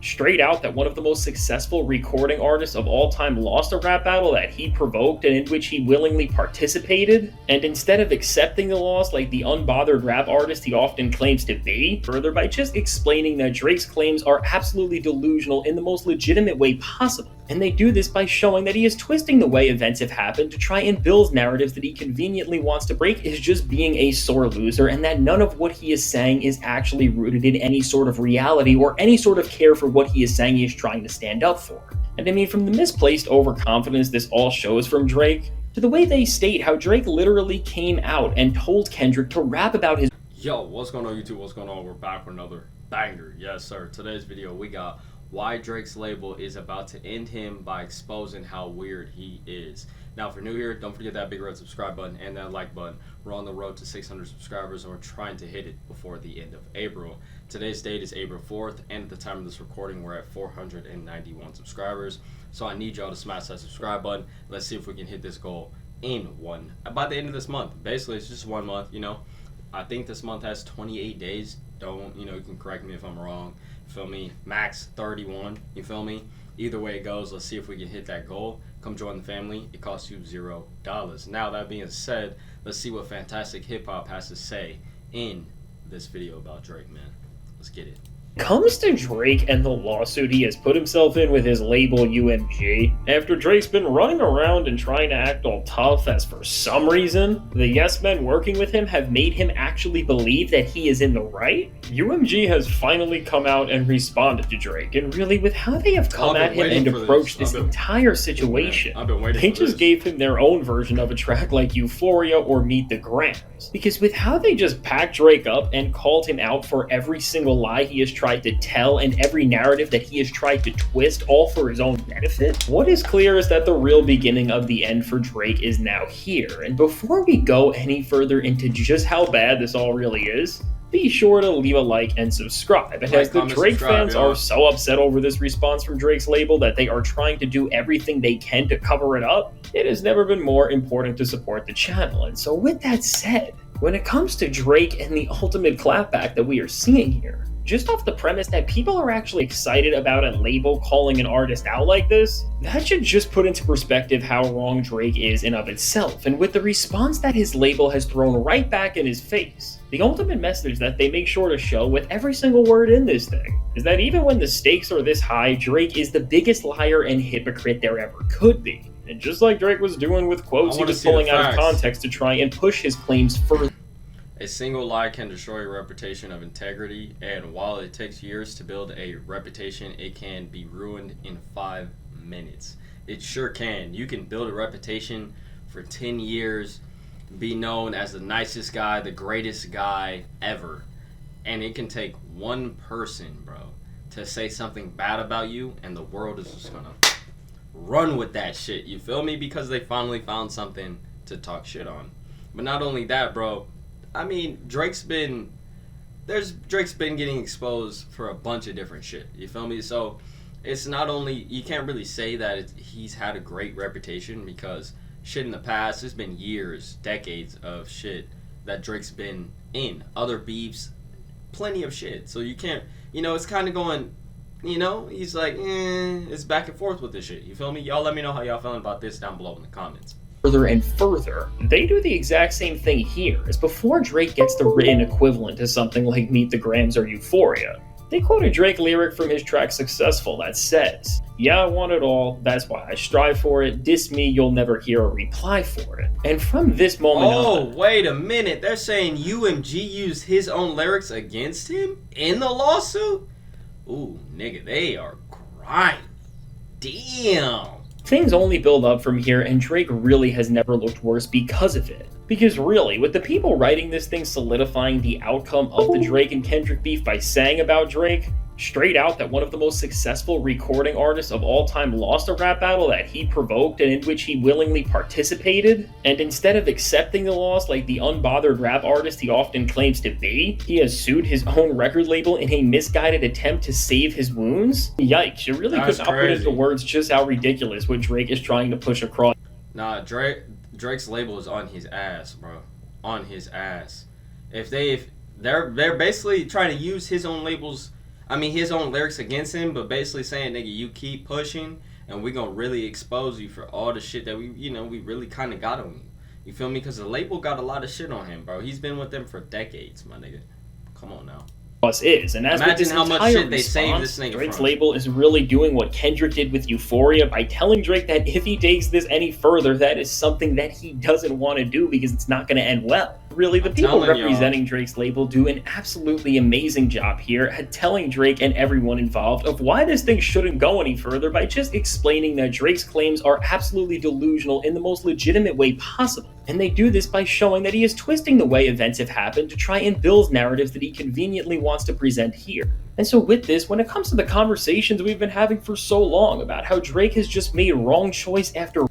straight out that one of the most successful recording artists of all time lost a rap battle that he provoked and in which he willingly participated, and instead of accepting the loss like the unbothered rap artist he often claims to be, further by just explaining that Drake's claims are absolutely delusional in the most legitimate way possible. And they do this by showing that he is twisting the way events have happened to try and build narratives that he conveniently wants to break is just being a sore loser, and that none of what he is saying is actually rooted in any sort of reality or any sort of care for what he is saying he is trying to stand up for. And I mean, from the misplaced overconfidence this all shows from Drake, to the way they state how Drake literally came out and told Kendrick to rap about his— Yo, what's going on YouTube? What's going on? We're back with another banger. Yes, sir. Today's video, we got why Drake's label is about to end him by exposing how weird he is. Now, if you're new here, don't forget that big red subscribe button and that like button. We're on the road to 600 subscribers, and we're trying to hit it before the end of April. Today's date is April 4th, and at the time of this recording, we're at 491 subscribers. So I need y'all to smash that subscribe button. Let's see if we can hit this goal by the end of this month. Basically, it's just 1 month, you know. I think this month has 28 days. You can correct me if I'm wrong. You feel me? Max 31. You feel me? Either way it goes, let's see if we can hit that goal. Come join the family. It costs you $0. Now, that being said, let's see what Fantastic Hip Hop has to say in this video about Drake, man. Let's get it. Comes to Drake and the lawsuit he has put himself in with his label UMG, after Drake's been running around and trying to act all tough as for some reason, the yes men working with him have made him actually believe that he is in the right, UMG has finally come out and responded to Drake, and really with how they have come at him and approached this entire situation, they just gave him their own version of a track like Euphoria or Meet the Grams. Because with how they just packed Drake up and called him out for every single lie he has tried to tell and every narrative that he has tried to twist, all for his own benefit, what is clear is that the real beginning of the end for Drake is now here. And before we go any further into just how bad this all really is, be sure to leave a like and subscribe. And as the Drake fans are so upset over this response from Drake's label that they are trying to do everything they can to cover it up, it has never been more important to support the channel. And so with that said, when it comes to Drake and the ultimate clapback that we are seeing here, just off the premise that people are actually excited about a label calling an artist out like this, that should just put into perspective how wrong Drake is in of itself, and with the response that his label has thrown right back in his face, the ultimate message that they make sure to show with every single word in this thing is that even when the stakes are this high, Drake is the biggest liar and hypocrite there ever could be. And just like Drake was doing with quotes he was pulling out of context to try and push his claims further. A single lie can destroy a reputation of integrity, and while it takes years to build a reputation, it can be ruined in 5 minutes. It sure can. You can build a reputation for 10 years, be known as the nicest guy, the greatest guy ever, and it can take one person, bro, to say something bad about you, and the world is just gonna run with that shit, you feel me? Because they finally found something to talk shit on. But not only that, bro, I mean, Drake's been getting exposed for a bunch of different shit, you feel me? So it's not only, you can't really say that he's had a great reputation, because shit in the past, there's been years, decades of shit that Drake's been in, other beefs, plenty of shit. So you can't, it's kind of going, he's like, it's back and forth with this shit, you feel me? Y'all let me know how y'all feeling about this down below in the comments. Further and further, they do the exact same thing here, as before Drake gets the written equivalent to something like Meet the Grams or Euphoria, they quote a Drake lyric from his track Successful that says, "Yeah, I want it all, that's why I strive for it, diss me, you'll never hear a reply for it." And from this moment on— wait a minute, they're saying UMG used his own lyrics against him in the lawsuit? Ooh, nigga, they are grinding. Damn. Things only build up from here, and Drake really has never looked worse because of it. Because really, with the people writing this thing solidifying the outcome of the Drake and Kendrick beef by saying about Drake, straight out that one of the most successful recording artists of all time lost a rap battle that he provoked and in which he willingly participated, and instead of accepting the loss like the unbothered rap artist he often claims to be, he has sued his own record label in a misguided attempt to save his wounds? Yikes, you really could not put into words just how ridiculous what Drake is trying to push across. Nah, Drake's label is on his ass, bro. On his ass. If they're basically trying to use his own label's I mean, his own lyrics against him, but basically saying, nigga, you keep pushing, and we gonna really expose you for all the shit that we really kind of got on you. You feel me? Because the label got a lot of shit on him, bro. He's been with them for decades, my nigga. Come on now. Is. And as imagine with this how much entire shit they response, saved this nigga Drake's from. label is really doing what Kendrick did with Euphoria by telling Drake that if he takes this any further, that is something that he doesn't want to do because it's not going to end well. Really, the people representing Drake's label do an absolutely amazing job here at telling Drake and everyone involved of why this thing shouldn't go any further by just explaining that Drake's claims are absolutely delusional in the most legitimate way possible. And they do this by showing that he is twisting the way events have happened to try and build narratives that he conveniently wants to present here. And so with this, when it comes to the conversations we've been having for so long about how Drake has just made wrong choice after...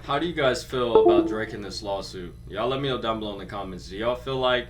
How do you guys feel about Drake in this lawsuit? Y'all let me know down below in the comments. Do y'all feel like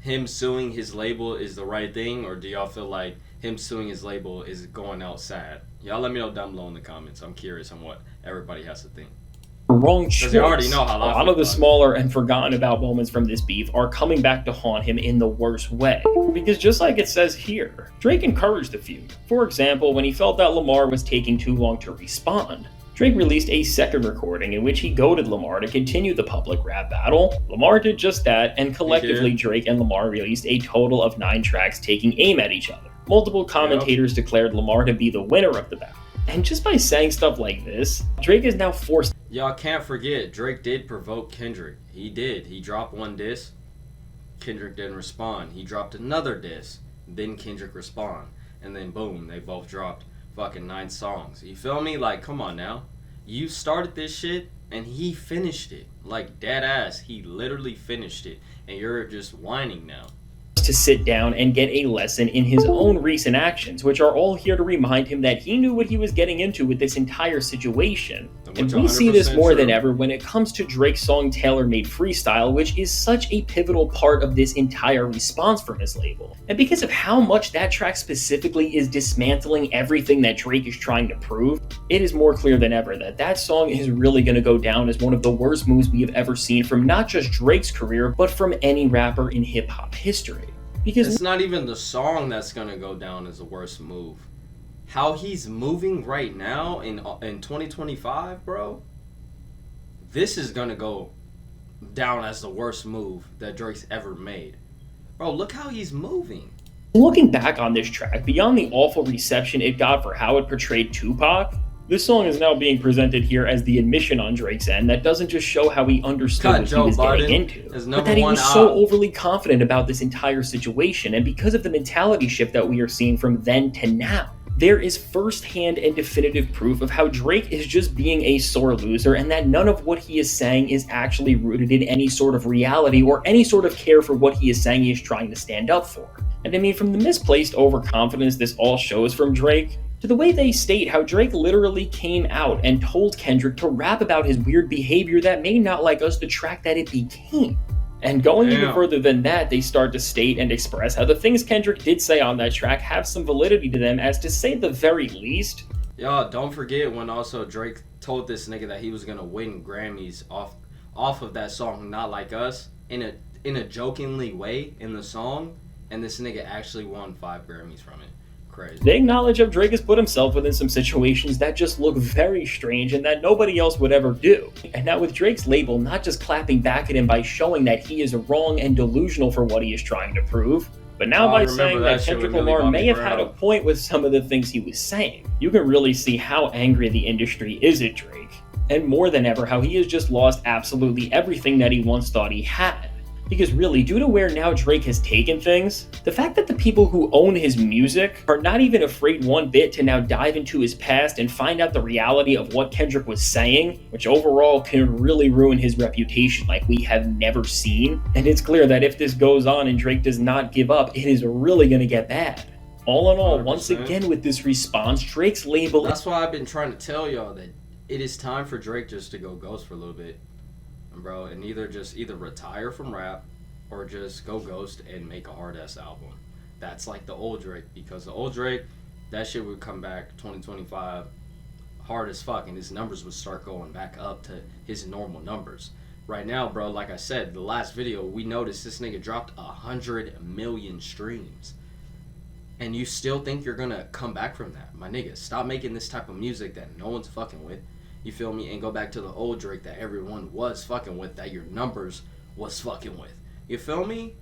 him suing his label is the right thing, or do y'all feel like him suing his label is going out sad? Y'all let me know down below in the comments. I'm curious on what everybody has to think. Wrong choice. Because you already know how a lot of the smaller and forgotten about moments from this beef are coming back to haunt him in the worst way. Because just like it says here, Drake encouraged the feud. For example, when he felt that Lamar was taking too long to respond, Drake released a second recording in which he goaded Lamar to continue the public rap battle. Lamar did just that, and collectively Drake and Lamar released a total of 9 tracks taking aim at each other. Multiple commentators declared Lamar to be the winner of the battle. And just by saying stuff like this, Drake is now forced... Y'all can't forget, Drake did provoke Kendrick. He did. He dropped one diss. Kendrick didn't respond. He dropped another diss. Then Kendrick respond. And then boom, they both dropped fucking 9 songs. You feel me? Like, come on now. You started this shit and he finished it. Like, dead ass. He literally finished it. And you're just whining now. To sit down and get a lesson in his own recent actions, which are all here to remind him that he knew what he was getting into with this entire situation. And we see this more than ever when it comes to Drake's song Tailor Made Freestyle, which is such a pivotal part of this entire response from his label. And because of how much that track specifically is dismantling everything that Drake is trying to prove, it is more clear than ever that that song is really going to go down as one of the worst moves we have ever seen from not just Drake's career, but from any rapper in hip-hop history. Because it's not even the song that's gonna go down as the worst move. How he's moving right now in 2025, bro, this is gonna go down as the worst move that Drake's ever made. Bro, look how he's moving. Looking back on this track, beyond the awful reception it got for how it portrayed Tupac, this song is now being presented here as the admission on Drake's end that doesn't just show how he understood what he was getting into, but that he was so overly confident about this entire situation, and because of the mentality shift that we are seeing from then to now, there is first-hand and definitive proof of how Drake is just being a sore loser and that none of what he is saying is actually rooted in any sort of reality or any sort of care for what he is saying he is trying to stand up for. And I mean, from the misplaced overconfidence this all shows from Drake, to the way they state how Drake literally came out and told Kendrick to rap about his weird behavior that made Not Like Us the track that it became. And going even further than that, they start to state and express how the things Kendrick did say on that track have some validity to them, as to say the very least. Y'all, don't forget when also Drake told this nigga that he was gonna win Grammys off of that song Not Like Us in a jokingly way in the song, and this nigga actually won 5 Grammys from it. Crazy. They acknowledge how Drake has put himself within some situations that just look very strange and that nobody else would ever do. And now with Drake's label not just clapping back at him by showing that he is wrong and delusional for what he is trying to prove, but now by saying that Kendrick Lamar may have had a point with some of the things he was saying, you can really see how angry the industry is at Drake. And more than ever, how he has just lost absolutely everything that he once thought he had. Because really, due to where now Drake has taken things, the fact that the people who own his music are not even afraid one bit to now dive into his past and find out the reality of what Kendrick was saying, which overall can really ruin his reputation like we have never seen. And it's clear that if this goes on and Drake does not give up, it is really going to get bad. All in all, 100%. Once again with this response, Drake's label... That's why I've been trying to tell y'all that it is time for Drake just to go ghost for a little bit. Bro, and either retire from rap or just go ghost and make a hard-ass album. That's like the old Drake, because the old Drake, that shit would come back 2025 hard as fuck, and his numbers would start going back up to his normal numbers. Right now, bro, like I said, the last video, we noticed this nigga dropped 100 million streams. and you still think you're gonna come back from that. My nigga, stop making this type of music that no one's fucking with. You feel me? And go back to the old Drake that everyone was fucking with, that your numbers was fucking with. You feel me?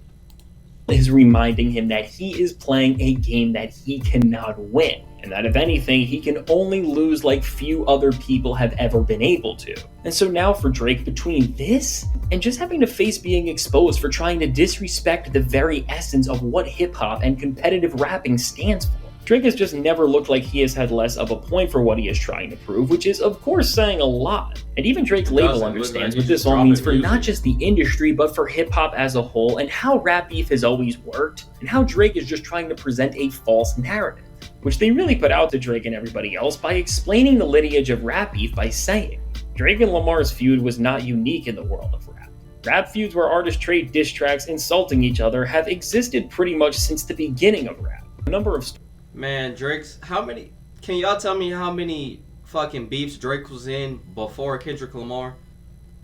Is reminding him that he is playing a game that he cannot win, and that if anything, he can only lose like few other people have ever been able to. And so now for Drake, between this and just having to face being exposed for trying to disrespect the very essence of what hip-hop and competitive rapping stands for, Drake has just never looked like he has had less of a point for what he is trying to prove, which is of course saying a lot. And even Drake's label understands what this all means for not just the industry, but for hip-hop as a whole, and how rap beef has always worked, and how Drake is just trying to present a false narrative, which they really put out to Drake and everybody else by explaining the lineage of rap beef by saying, Drake and Lamar's feud was not unique in the world of rap. Rap feuds where artists trade diss tracks insulting each other have existed pretty much since the beginning of rap. A number of Man, can y'all tell me how many fucking beefs Drake was in before Kendrick Lamar?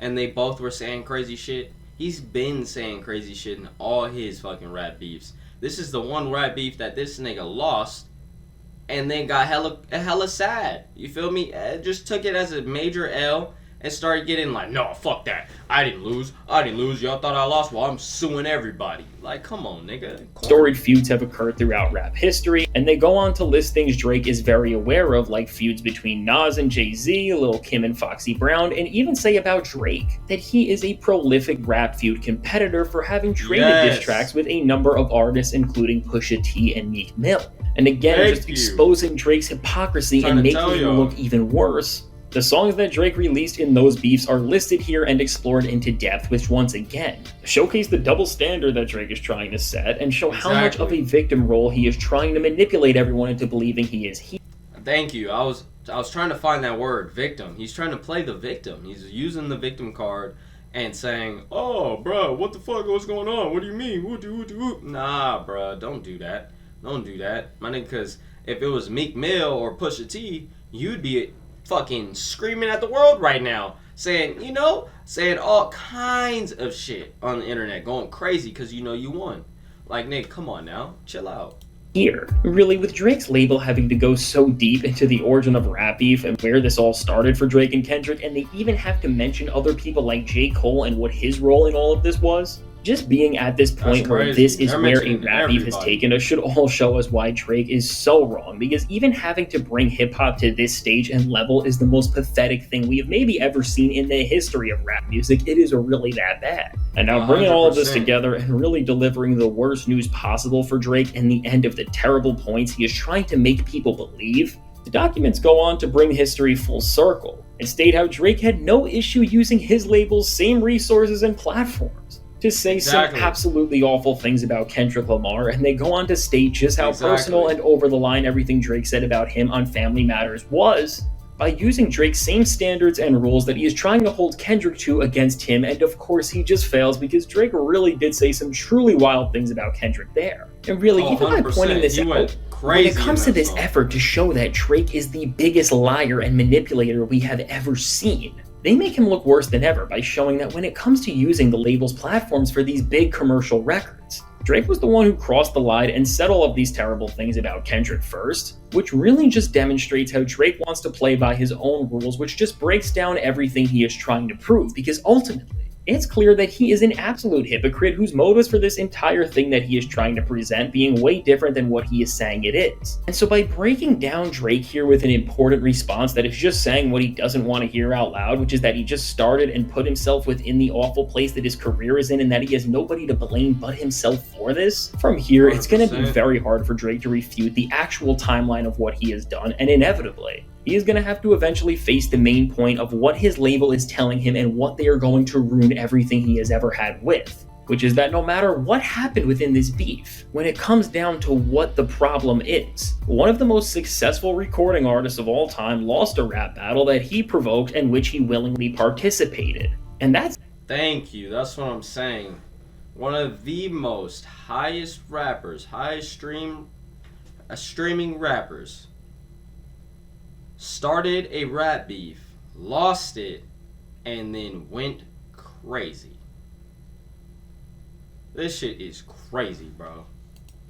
And they both were saying crazy shit? He's been saying crazy shit in all his fucking rap beefs. This is the one rap beef that this nigga lost and then got hella sad. You feel me? Just took it as a major L and started getting like, no, fuck that. I didn't lose. Y'all thought I lost? Well, I'm suing everybody. Like, come on, nigga. Storied feuds have occurred throughout rap history, and they go on to list things Drake is very aware of, like feuds between Nas and Jay-Z, Lil' Kim and Foxy Brown, and even say about Drake that he is a prolific rap feud competitor for having traded diss tracks with a number of artists, including Pusha T and Meek Mill. And again, exposing Drake's hypocrisy and making him look even worse. The songs that Drake released in those beefs are listed here and explored into depth, which once again showcase the double standard that Drake is trying to set and show how much of a victim role he is trying to manipulate everyone into believing he is. Thank you. I was trying to find that word, victim. He's trying to play the victim. He's using the victim card and saying, "Oh, bro, what the fuck? What's going on? What do you mean? Nah, bro, don't do that. Don't do that, my nigga. Because if it was Meek Mill or Pusha T, you'd be fucking screaming at the world right now, saying all kinds of shit on the internet, going crazy because you know you won. Like, Nick, come on now, chill out." Here, really, with Drake's label having to go so deep into the origin of rap beef and where this all started for Drake and Kendrick, and they even have to mention other people like J. Cole and what his role in all of this was. Just being at this point where this is where a rap beef has taken us should all show us why Drake is so wrong, because even having to bring hip-hop to this stage and level is the most pathetic thing we have maybe ever seen in the history of rap music. It is really that bad. And now bringing 100%. All of this together and really delivering the worst news possible for Drake and the end of the terrible points he is trying to make people believe, the documents go on to bring history full circle and state how Drake had no issue using his label's same resources and platforms to say some absolutely awful things about Kendrick Lamar, and they go on to state just how personal and over the line everything Drake said about him on Family Matters was, by using Drake's same standards and rules that he is trying to hold Kendrick to against him, and of course he just fails because Drake really did say some truly wild things about Kendrick there. And really, even by pointing this out, when it comes to this effort to show that Drake is the biggest liar and manipulator we have ever seen, they make him look worse than ever by showing that when it comes to using the label's platforms for these big commercial records, Drake was the one who crossed the line and said all of these terrible things about Kendrick first, which really just demonstrates how Drake wants to play by his own rules, which just breaks down everything he is trying to prove, because ultimately, it's clear that he is an absolute hypocrite whose motives for this entire thing that he is trying to present being way different than what he is saying it is. And so by breaking down Drake here with an important response that is just saying what he doesn't want to hear out loud, which is that he just started and put himself within the awful place that his career is in and that he has nobody to blame but himself for this, from here 100%. It's going to be very hard for Drake to refute the actual timeline of what he has done, and inevitably, he is going to have to eventually face the main point of what his label is telling him and what they are going to ruin everything he has ever had with, which is that no matter what happened within this beef, when it comes down to what the problem is, one of the most successful recording artists of all time lost a rap battle that he provoked and which he willingly participated. And that's... Thank you, that's what I'm saying. One of the most highest rappers, streaming rappers, started a rap beef, lost it, and then went crazy. This shit is crazy, bro.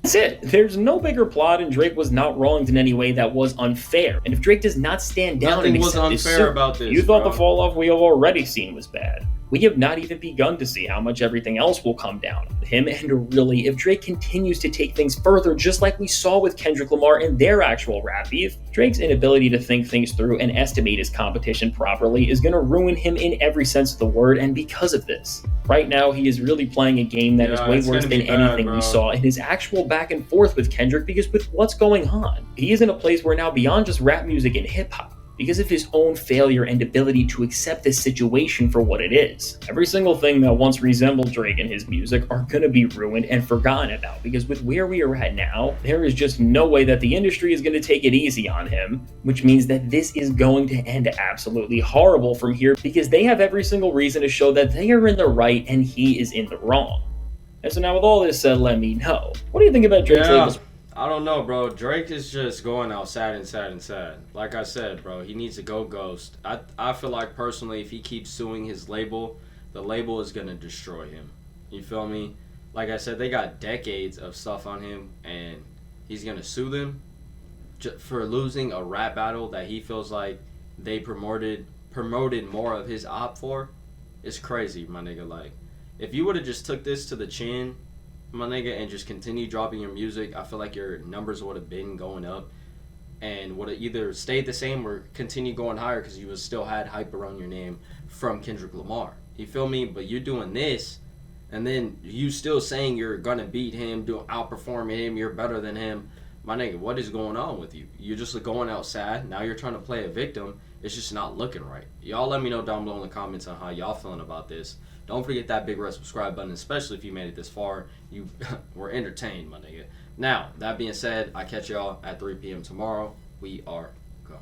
That's it. There's no bigger plot, and Drake was not wronged in any way that was unfair. And if Drake does not stand down Nothing and was accept this unfair suit, about this, you thought bro. the fall off we have already seen was bad. We have not even begun to see how much everything else will come down on him, and really, if Drake continues to take things further, just like we saw with Kendrick Lamar in their actual rap beef, Drake's inability to think things through and estimate his competition properly is going to ruin him in every sense of the word, and because of this. Right now, he is really playing a game that is way worse than anything we saw in his actual back and forth with Kendrick, because with what's going on, he is in a place where now beyond just rap music and hip-hop, because of his own failure and ability to accept this situation for what it is. Every single thing that once resembled Drake and his music are gonna be ruined and forgotten about, because with where we are at now, there is just no way that the industry is gonna take it easy on him, which means that this is going to end absolutely horrible from here, because they have every single reason to show that they are in the right and he is in the wrong. And so now with all this said, let me know, what do you think about Drake's label's? I don't know, bro. Drake is just going out sad. Like I said, bro, he needs to go ghost. I feel like personally, if he keeps suing his label, the label is gonna destroy him. You feel me? Like I said, they got decades of stuff on him, and he's gonna sue them for losing a rap battle that he feels like they promoted more of his op for. It's crazy, my nigga. Like, if you would have just took this to the chin, my nigga, and just continue dropping your music, I feel like your numbers would have been going up and would have either stayed the same or continue going higher because you would still had hype around your name from Kendrick Lamar. You feel me? But you're doing this, and then you still saying you're gonna beat him, outperform him, you're better than him. My nigga, what is going on with you? You're just going out sad. Now you're trying to play a victim. It's just not looking right. Y'all let me know down below in the comments on how y'all feeling about this. Don't forget that big red subscribe button, especially if you made it this far. You were entertained, my nigga. Now, that being said, I catch y'all at 3 p.m. tomorrow. We are